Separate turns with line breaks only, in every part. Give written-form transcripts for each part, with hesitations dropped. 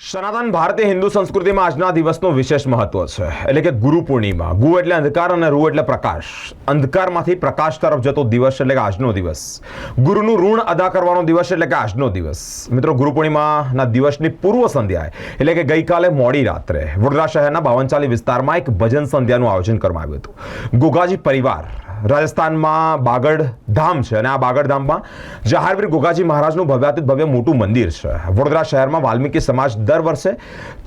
સનાતન ભારતીય હિન્દુ સંસ્કૃતિમાં આજના દિવસનો વિશેષ મહત્વ છે, એટલે કે ગુરુ પૂર્ણિમા. ગુ એટલે અંધકાર અને રૂ એટલે પ્રકાશ. અંધકારમાંથી પ્રકાશ તરફ જતો દિવસ એટલે કે આજનો દિવસ. ગુરુનું ઋણ અદા કરવાનો દિવસ એટલે કે આજનો દિવસ. મિત્રો, ગુરુ પૂર્ણિમાના દિવસની પૂર્વ સંધ્યાએ એટલે કે ગઈકાલે મોડી રાત્રે વડોદરા શહેરના બાવનચાલી વિસ્તારમાં એક ભજન સંધ્યાનું આયોજન કરવામાં આવ્યું હતું. ગોગાજી પરિવાર રાજસ્થાનમાં બાગડ ધામ છે અને આ બાગડ ધામમાં જહારવીર ગોગાજી મહારાજનું ભવ્યાતીત ભવ્ય મોટું મંદિર છે. વડોદરા શહેરમાં વાલ્મીકી સમાજ દર વર્ષે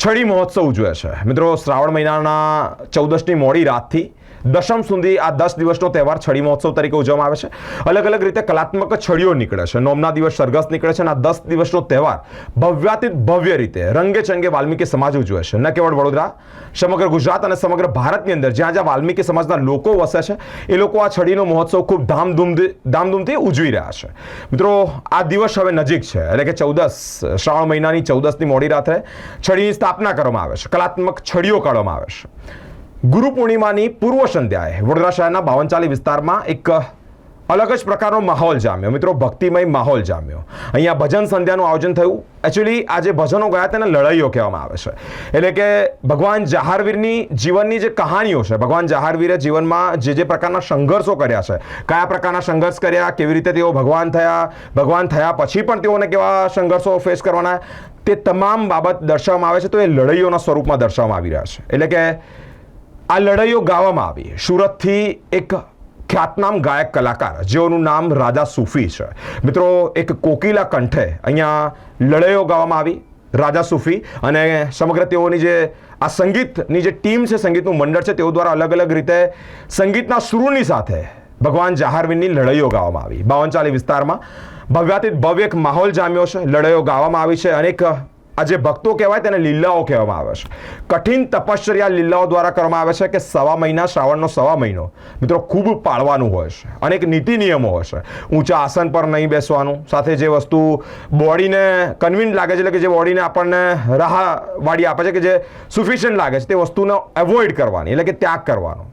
છડી મહોત્સવ ઉજવે છે. મિત્રો, શ્રાવણ મહિનાના 14ની મોડી રાતથી દશમ સુધી આ 10 દિવસનો તહેવાર છડી મહોત્સવ તરીકે ઉજવવામાં આવે છે. અલગ અલગ રીતે કલાત્મક છડીઓ નીકળે છે. નોમના દિવસ સરઘસ નીકળે છે અને આ 10 દિવસનો તહેવાર ભવ્યાતીત ભવ્ય રીતે રંગે ચંગે વાલ્મીકી સમાજ ઉજવે છે. ન કેવળ વડોદરા, સમગ્ર ગુજરાત અને સમગ્ર ભારતની અંદર જ્યાં જ્યાં વાલ્મીકી સમાજના લોકો વસે છે એ લોકો આ છડીનો મહોત્સવ ખૂબ ધામધૂમથી ઉજવી રહ્યા છે. મિત્રો, આ દિવસ હવે નજીક છે, એટલે કે 14 શ્રાવણ મહિનાની 14ની મોડી રાત્રે છડીની સ્થાપના કરવામાં આવે છે. કલાત્મક છડીઓ કાઢવામાં આવે છે. ગુરુ પૂર્ણિમાની પૂર્વ સંધ્યાએ વડોદરા શહેરના બાવનચાલી વિસ્તારમાં એક અલગ જ પ્રકારનો માહોલ જામ્યો. મિત્રો, ભક્તિમય માહોલ જામ્યો. અહીંયા ભજન સંધ્યાનું આયોજન થયું. એકચ્યુઅલી આ જે ભજનો ગયા તેને લડાઈઓ કહેવામાં આવે છે. એટલે કે ભગવાન જહારવીરની જીવનની જે કહાનીઓ છે, ભગવાન જહારવીરે જીવનમાં જે પ્રકારના સંઘર્ષો કર્યા છે, કયા પ્રકારના સંઘર્ષ કર્યા, કેવી રીતે તેઓ ભગવાન થયા પછી પણ તેઓને કેવા સંઘર્ષો ફેસ કરવાના, તે તમામ બાબત દર્શાવવામાં આવે છે. તો એ લડાઈઓના સ્વરૂપમાં દર્શાવવામાં આવી રહ્યા છે. એટલે કે આ લડાઈઓ ગાવામાં આવી. સુરતથી એક ખ્યાતનામ ગાયક કલાકાર જેઓનું નામ રાજા સૂફી છે. મિત્રો, એક કોકિલા કંઠે અહીંયા લડાઈઓ ગાવામાં આવી. રાજા સૂફી અને સમગ્ર તેઓની જે આ સંગીતની જે ટીમ છે, સંગીતનું મંડળ છે, તેઓ દ્વારા અલગ અલગ રીતે સંગીતના સુરની સાથે ભગવાન જહારવીરની લડાઈઓ ગાવામાં આવી. બાવનચાલી વિસ્તારમાં ભવ્યાતીત ભવ્ય એક માહોલ જામ્યો છે. લડાઈઓ ગાવામાં આવી છે. અનેક આ જે ભક્તો કહેવાય તેને લીલાઓ કહેવામાં આવે છે. કઠિન તપશ્ચર્યા લીલાઓ દ્વારા કરવામાં આવે છે કે સવા મહિના, શ્રાવણનો સવા મહિનો મિત્રો ખૂબ પાળવાનું હોય છે. અનેક નીતિ નિયમો હોય છે. ઊંચા આસન પર નહીં બેસવાનું, સાથે જે વસ્તુ બોડીને કન્વિન્ટ લાગે છે, એટલે કે જે બોડીને આપણને રાહવાળી આપે છે, કે જે સફિશિયન્ટ લાગે છે, તે વસ્તુને એવોઇડ કરવાની, એટલે કે ત્યાગ કરવાનો.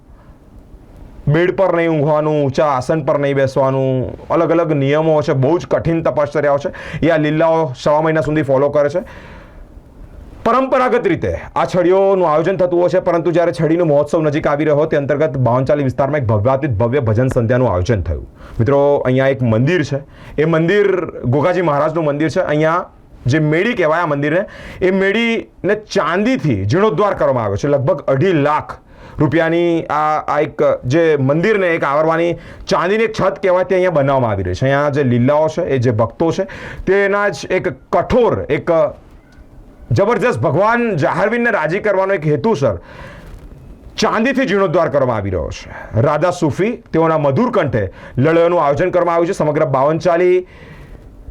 બેડ પર નહીં ઊંઘવાનું, ઊંચા આસન પર નહીં બેસવાનું, અલગ અલગ નિયમો છે. બહુ જ કઠિન તપશ્ચર્યાઓ છે. એ આ લીલાઓ સવા મહિના સુધી ફોલો કરે છે. પરંપરાગત રીતે આ છડીઓનું આયોજન થતું હોય છે, પરંતુ જ્યારે છડીનો મહોત્સવ નજીક આવી રહ્યો તે અંતર્ગત બાવનચાલી વિસ્તારમાં એક ભવ્યાતીત ભવ્ય ભજન સંધ્યાનું આયોજન થયું. મિત્રો, અહીંયા એક મંદિર છે. એ મંદિર ગોગાજી મહારાજનું મંદિર છે. અહીંયા જે મેળી કહેવાય આ મંદિરને, એ મેળીને ચાંદીથી જીર્ણોદ્ધાર કરવામાં આવ્યો છે. લગભગ 2.5 લાખ રૂપિયાની આ એક જે મંદિરને એક આવરવાની ચાંદીની એક છત કહેવાય તે અહીંયા બનાવવામાં આવી રહી છે. અહીંયા જે લીલાઓ છે, એ જે ભક્તો છે, તેના જ એક કઠોર, એક જબરજસ્ત ભગવાન જહારવીરને રાજી કરવાનો એક હેતુસર ચાંદીથી જીર્ણોદ્ધાર કરવામાં આવી રહ્યો છે. રાજા સૂફી તેઓના મધુર કંઠે લડાઈઓનું આયોજન કરવામાં આવ્યું છે. સમગ્ર બાવનચાલી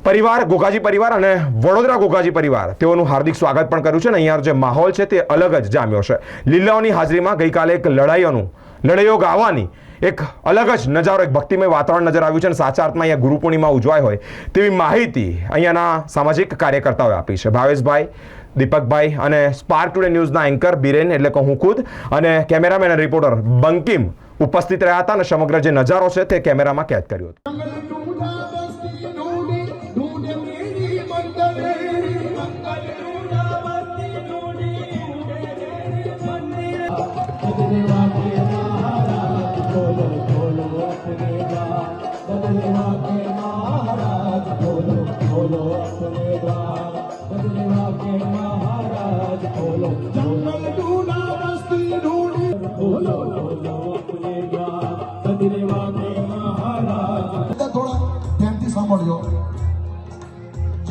પરિવાર, ગોગાજી પરિવાર અને વડોદરા ગોગાજી પરિવાર તેઓનું હાર્દિક સ્વાગત પણ કર્યું છે. અને અહીંયા જે માહોલ છે તે અલગ જ જામ્યો છે. લીલાઓની હાજરીમાં ગઈકાલે એક લડાઈઓ ગાવાની એક અલગ જ નજારો, એક ભક્તિમય વાતાવરણ નજર આવ્યું છે. અને સાચા અર્થમાં અહીંયા ગુરુ પૂર્ણિમા ઉજવાય હોય તેવી માહિતી અહીંયાના સામાજિક કાર્યકર્તાઓએ આપી છે. ભાવેશભાઈ, દીપકભાઈ અને સ્પાર્ક ટુડે ન્યૂઝના એન્કર બિરેન એટલે કે હું ખુદ અને કેમેરામેન અને રિપોર્ટર બંકિમ ઉપસ્થિત રહ્યા હતા અને સમગ્ર જે નજારો છે તે કેમેરામાં કેદ કર્યો હતો.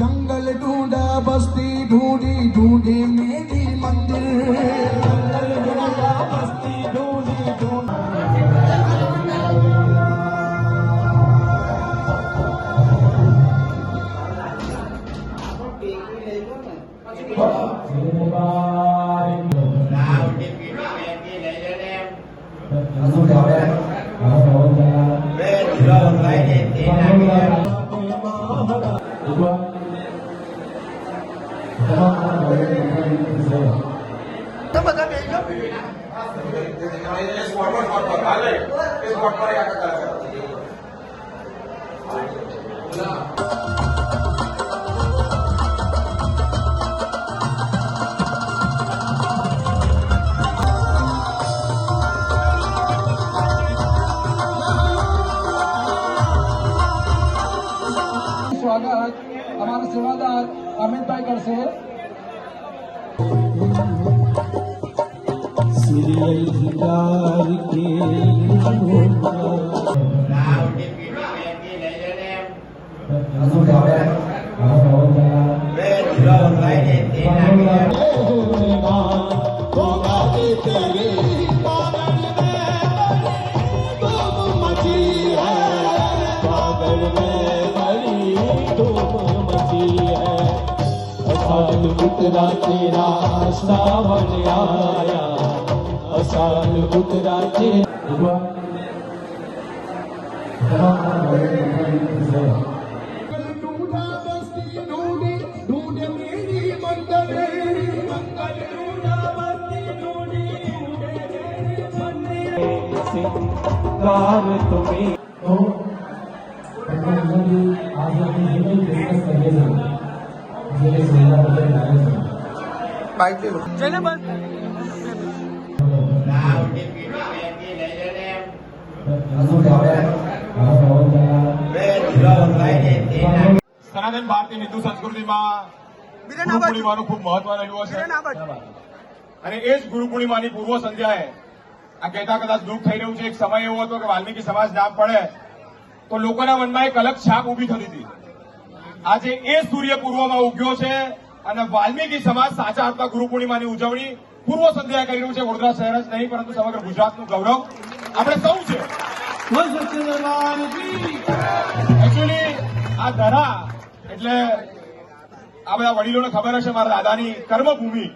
जंगल ढूंढा बस्ती ढूंढी ढूंढी मेरी मंदिर, जंगल ढूंढा बस्ती ढूंढी ढूंढी સેવાદાર અમિતભાઈ કરશે.
उतरा तेरा सावन आया असाल उतरा तेरा
ढूंढा बस्ती ढूंढी ढूंढे मेरी मंदिर मंगल ढूंढा बस्ती ढूंढी ढूंढे मेरी मंदिर.
सिंगार तुम्हें
સનાતન ભારતીય હિન્દુ સંસ્કૃતિમાં ગુરુ પૂર્ણિમાનું ખૂબ મહત્વ રહેલું છે અને એ જ ગુરુ પૂર્ણિમાની પૂર્વ સંધ્યાએ આ કહેતા કદાચ દુઃખ થઈ રહ્યું છે. એક સમય એવો હતો કે વાલ્મીકી સમાજ નામ પડે તો લોકોના મનમાં એક અલગ છાપ ઉભી થતી હતી. આજે એ સૂર્ય પૂર્વમાં ઉગ્યો છે અને વાલ્મીકી સમાજ સાચા અર્થમાં ગુરુ પૂર્ણિમાની ઉજવણી પૂર્વ સંધ્યાએ કરી રહ્યું છે. વડોદરા શહેર જ નહીં પરંતુ સમગ્ર ગુજરાતનું ગૌરવ આપણે સૌ છે. એકચ્યુઅલી આ ધરા એટલે આ બધા વડીલોને ખબર હશે મારા દાદાની કર્મભૂમિ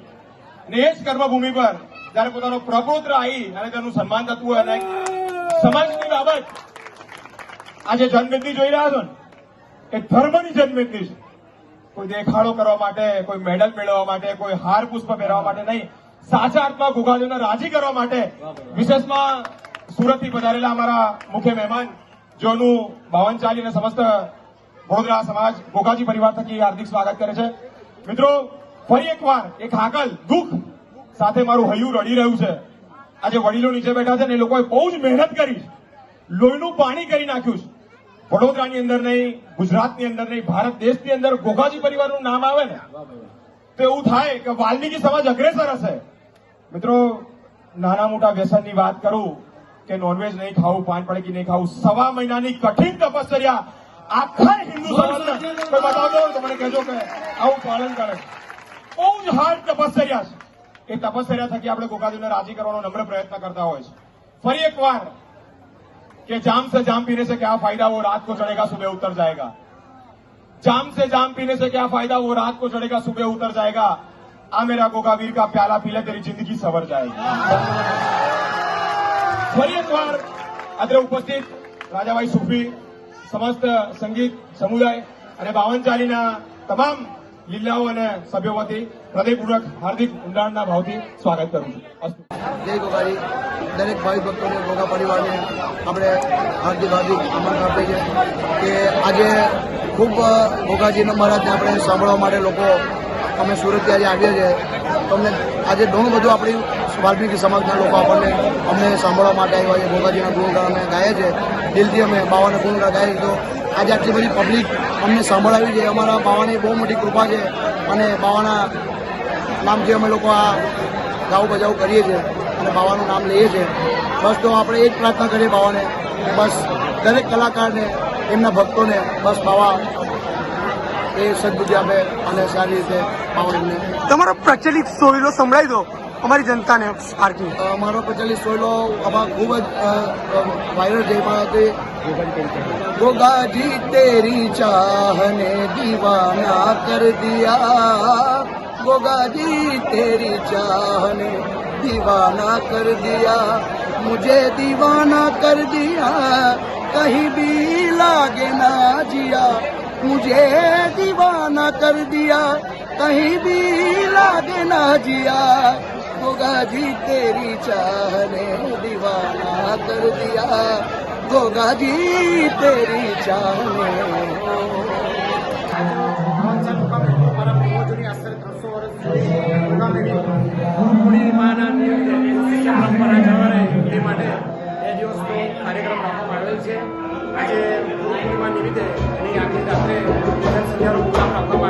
અને એ જ કર્મભૂમિ પર જયારે પોતાનો પ્રપુત્ર આવી અને તેનું સન્માન થતું હોય અને સમાજની બાબત આજે જન્મદિન જોઈ રહ્યા છો ને એ ધર્મની જન્મદિન છે. કોઈ દેખાડો કરવા માટે, કોઈ મેડલ મેળવવા માટે, કોઈ હાર પુષ્પ પહેરવા માટે નહીં, સાચા અર્થમાં ગોગાજીને રાજી કરવા માટે. વિશેષમાં સુરતથી પધારેલા અમારા મુખ્ય મહેમાન જેઓનું 52 ચાલી અને સમસ્ત વડોદરા સમાજ ગોગાજી પરિવાર થકી હાર્દિક સ્વાગત કરે છે. મિત્રો, ફરી એકવાર એક હાકલ દુઃખ સાથે મારું હૈયું રડી રહ્યું છે. આજે વડીલો નીચે બેઠા છે ને એ લોકોએ બહુ જ મહેનત કરી, લોહીનું પાણી કરી નાખ્યું છે. વડોદરાની અંદર નહીં, ગુજરાતની અંદર નહીં, ભારત દેશની અંદર ગોગાજી પરિવારનું નામ આવે ને તો એવું થાય કે વાલ્મીકી સમાજ અગ્રેસર હશે. મિત્રો, નાના મોટા વ્યસનની વાત કરું કે નોનવેજ નહીં ખાવું, પાન પડકી નહીં ખાવું, 1.5 મહિનાની કઠિન તપશ્ચર્યા આખા હિન્દુ સમાજને કોઈ બતાવતો હોય તો મને કહેજો કે આવું પાલન કરે. બહુ જ હાર્ડ તપશ્ચર્યા છે. એ તપશ્ચર્યા થકી આપણે ગોગાજીને રાજી કરવાનો નમ્ર પ્રયત્ન કરતા હોય છે. ફરી એકવાર कि जाम से जाम पीने से क्या फायदा, वो रात को चढ़ेगा सुबह उतर जाएगा. जाम से जाम पीने से क्या फायदा, वो रात को चढ़ेगा सुबह उतर जाएगा. आ मेरा गोगा वीर का प्याला पी ले, तेरी जिंदगी सवर जाएगी. ફરી એકવાર અત્રે ઉપસ્થિત રાજાભાઈ સુફી, સમસ્ત સંગીત સમુદાય અને 52 ચાલીના તમામ જિલ્લાઓ અને સભ્યો વતી હૃદયપૂર્વક હાર્દિક ઊંડાણના ભાવથી સ્વાગત કરું છું. અસ્તુ.
જય ગોગાજી. દરેક ભાઈ ભક્તોને, ગોગા પરિવારને આપણે હાર્દિક આમંત્રણ આપીએ છીએ કે આજે ખૂબ ગોગાજીના મહારાજને આપણે સાંભળવા માટે લોકો અમે સુરતથી આજે આવીએ છીએ. તમને આજે ઘણું બધું આપણી વાલ્મીકી સમાજના લોકો અમને સાંભળવા માટે આવ્યા છે. ગોગાજીના ગુણગાન અમે ગાયા છે, દિલથી અમે બાવાના ગુણગાન ગાઈએ તો આજે આટલી બધી પબ્લિક અમને સાંભળાવી છે. અમારા બાવાની બહુ મોટી કૃપા છે અને બાવાના નામથી અમે લોકો આ ગાઉ બજાવ કરીએ છીએ અને બાવાનું નામ લઈએ છીએ. બસ તો આપણે એ જ પ્રાર્થના કરીએ બાવાને કે બસ દરેક કલાકારને, એમના ભક્તોને બસ બાવા એ સદબુદ્ધિ આપે અને સારી રીતે બાવા એમને.
તમારો પ્રચલિત સોયલો સંભળાવી દો અમારી જનતાને.
મારો પ્રચલિત સોયલો આમાં ખૂબ જ વાયરલ છે. એમાં गोगाजी तेरी चाहने दीवाना कर दिया, गोगाजी तेरी चाहने दीवाना कर दिया, मुझे दीवाना कर दिया, कहीं भी लागे ना जिया, मुझे दीवाना कर दिया, कहीं भी लागे ना जिया, गोगाजी तेरी चाहने दीवाना कर दिया, गोगाजी तेरी चाहने.
પૂર્ણિમાના નિમિત્તે પરંપરા જળવાય એ માટે એ દિવસનો કાર્યક્રમ રાખવામાં આવેલ છે. આજે પૂર્ણિમા નિમિત્તે એની આગલી રાત્રે સંધ્યાનો પ્રોગ્રામ રાખવામાં